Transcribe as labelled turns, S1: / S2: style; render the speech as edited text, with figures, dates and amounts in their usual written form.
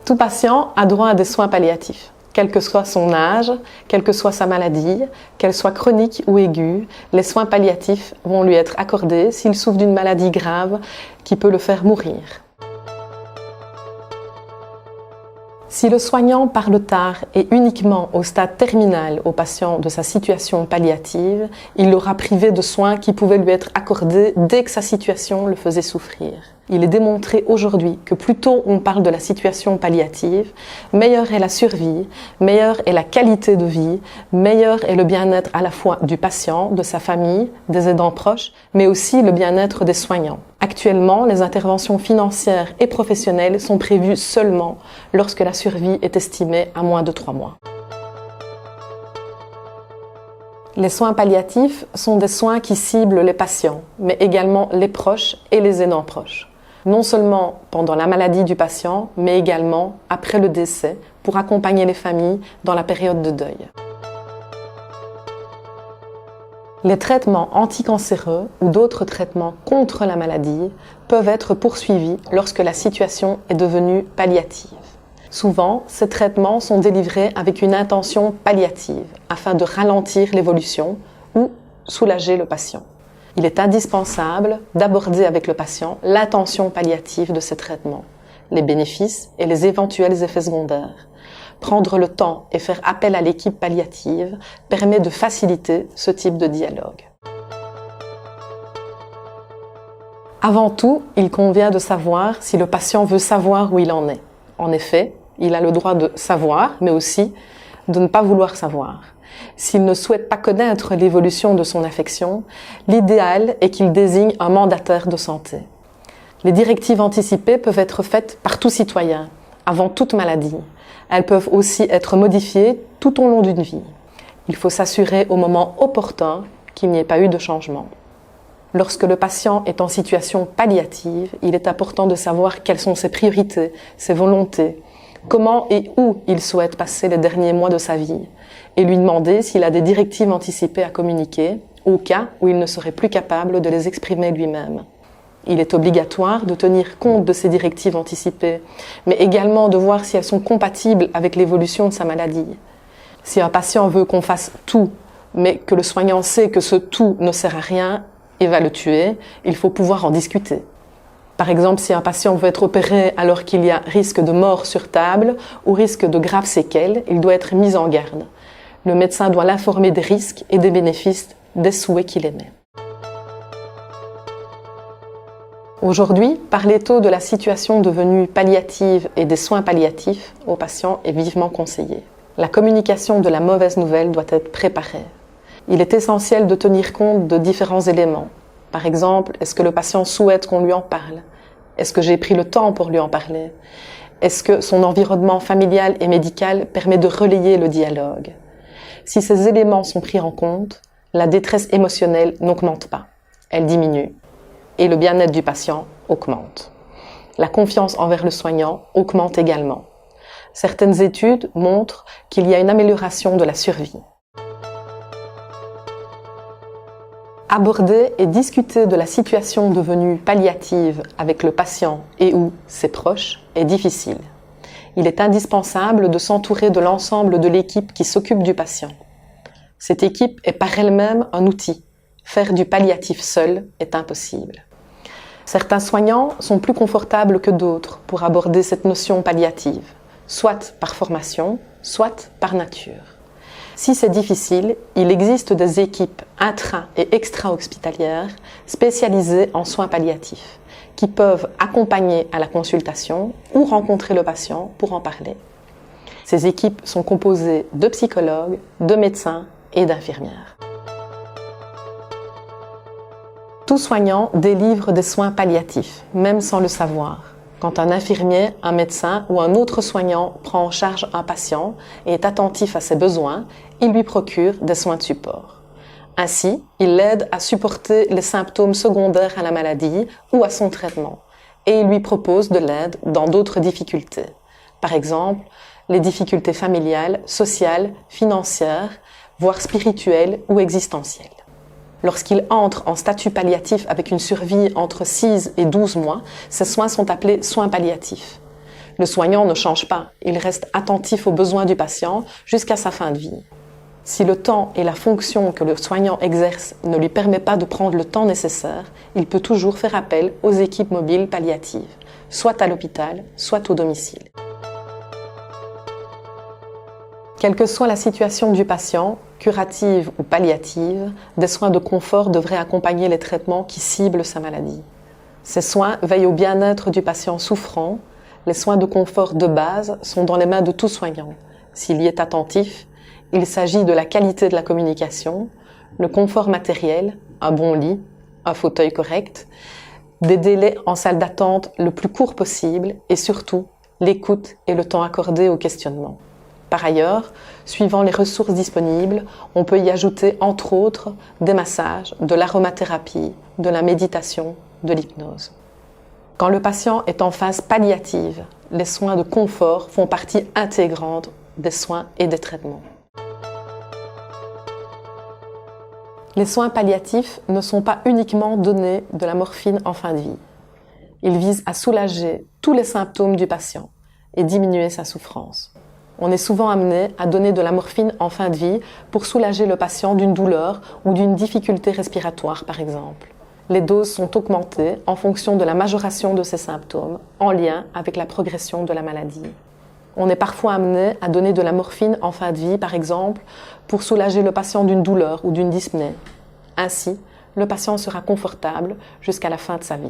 S1: Tout patient a droit à des soins palliatifs. Quel que soit son âge, quelle que soit sa maladie, qu'elle soit chronique ou aiguë, les soins palliatifs vont lui être accordés s'il souffre d'une maladie grave qui peut le faire mourir. Si le soignant parle tard et uniquement au stade terminal au patient de sa situation palliative, il l'aura privé de soins qui pouvaient lui être accordés dès que sa situation le faisait souffrir. Il est démontré aujourd'hui que plus tôt on parle de la situation palliative, meilleure est la survie, meilleure est la qualité de vie, meilleur est le bien-être à la fois du patient, de sa famille, des aidants proches, mais aussi le bien-être des soignants. Actuellement, les interventions financières et professionnelles sont prévues seulement lorsque la survie est estimée à moins de 3 mois. Les soins palliatifs sont des soins qui ciblent les patients, mais également les proches et les aidants proches. Non seulement pendant la maladie du patient, mais également après le décès, pour accompagner les familles dans la période de deuil. Les traitements anticancéreux ou d'autres traitements contre la maladie peuvent être poursuivis lorsque la situation est devenue palliative. Souvent, ces traitements sont délivrés avec une intention palliative, afin de ralentir l'évolution ou soulager le patient. Il est indispensable d'aborder avec le patient l'intention palliative de ces traitements, les bénéfices et les éventuels effets secondaires. Prendre le temps et faire appel à l'équipe palliative permet de faciliter ce type de dialogue. Avant tout, il convient de savoir si le patient veut savoir où il en est. En effet, il a le droit de savoir, mais aussi de ne pas vouloir savoir. S'il ne souhaite pas connaître l'évolution de son affection, l'idéal est qu'il désigne un mandataire de santé. Les directives anticipées peuvent être faites par tout citoyen, avant toute maladie. Elles peuvent aussi être modifiées tout au long d'une vie. Il faut s'assurer au moment opportun qu'il n'y ait pas eu de changement. Lorsque le patient est en situation palliative, il est important de savoir quelles sont ses priorités, ses volontés, comment et où il souhaite passer les derniers mois de sa vie, et lui demander s'il a des directives anticipées à communiquer, au cas où il ne serait plus capable de les exprimer lui-même. Il est obligatoire de tenir compte de ces directives anticipées, mais également de voir si elles sont compatibles avec l'évolution de sa maladie. Si un patient veut qu'on fasse tout, mais que le soignant sait que ce tout ne sert à rien et va le tuer, il faut pouvoir en discuter. Par exemple, si un patient veut être opéré alors qu'il y a risque de mort sur table ou risque de graves séquelles, il doit être mis en garde. Le médecin doit l'informer des risques et des bénéfices des souhaits qu'il émet. Aujourd'hui, parler tôt de la situation devenue palliative et des soins palliatifs aux patients est vivement conseillé. La communication de la mauvaise nouvelle doit être préparée. Il est essentiel de tenir compte de différents éléments. Par exemple, est-ce que le patient souhaite qu'on lui en parle? Est-ce que j'ai pris le temps pour lui en parler? Est-ce que son environnement familial et médical permet de relayer le dialogue? Si ces éléments sont pris en compte, la détresse émotionnelle n'augmente pas, elle diminue. Et le bien-être du patient augmente. La confiance envers le soignant augmente également. Certaines études montrent qu'il y a une amélioration de la survie. Aborder et discuter de la situation devenue palliative avec le patient et ou ses proches est difficile. Il est indispensable de s'entourer de l'ensemble de l'équipe qui s'occupe du patient. Cette équipe est par elle-même un outil. Faire du palliatif seul est impossible. Certains soignants sont plus confortables que d'autres pour aborder cette notion palliative, soit par formation, soit par nature. Si c'est difficile, il existe des équipes intra- et extra-hospitalières spécialisées en soins palliatifs qui peuvent accompagner à la consultation ou rencontrer le patient pour en parler. Ces équipes sont composées de psychologues, de médecins et d'infirmières. Tout soignant délivre des soins palliatifs, même sans le savoir. Quand un infirmier, un médecin ou un autre soignant prend en charge un patient et est attentif à ses besoins, il lui procure des soins de support. Ainsi, il l'aide à supporter les symptômes secondaires à la maladie ou à son traitement, et il lui propose de l'aide dans d'autres difficultés. Par exemple, les difficultés familiales, sociales, financières, voire spirituelles ou existentielles. Lorsqu'il entre en statut palliatif avec une survie entre 6 et 12 mois, ces soins sont appelés soins palliatifs. Le soignant ne change pas, il reste attentif aux besoins du patient jusqu'à sa fin de vie. Si le temps et la fonction que le soignant exerce ne lui permet pas de prendre le temps nécessaire, il peut toujours faire appel aux équipes mobiles palliatives, soit à l'hôpital, soit au domicile. Quelle que soit la situation du patient, curative ou palliative, des soins de confort devraient accompagner les traitements qui ciblent sa maladie. Ces soins veillent au bien-être du patient souffrant. Les soins de confort de base sont dans les mains de tout soignant. S'il y est attentif, il s'agit de la qualité de la communication, le confort matériel, un bon lit, un fauteuil correct, des délais en salle d'attente le plus court possible et surtout l'écoute et le temps accordé au questionnement. Par ailleurs, suivant les ressources disponibles, on peut y ajouter entre autres des massages, de l'aromathérapie, de la méditation, de l'hypnose. Quand le patient est en phase palliative, les soins de confort font partie intégrante des soins et des traitements. Les soins palliatifs ne sont pas uniquement donner de la morphine en fin de vie. Ils visent à soulager tous les symptômes du patient et diminuer sa souffrance. On est souvent amené à donner de la morphine en fin de vie pour soulager le patient d'une douleur ou d'une difficulté respiratoire, par exemple. Les doses sont augmentées en fonction de la majoration de ces symptômes, en lien avec la progression de la maladie. On est parfois amené à donner de la morphine en fin de vie, par exemple, pour soulager le patient d'une douleur ou d'une dyspnée. Ainsi, le patient sera confortable jusqu'à la fin de sa vie.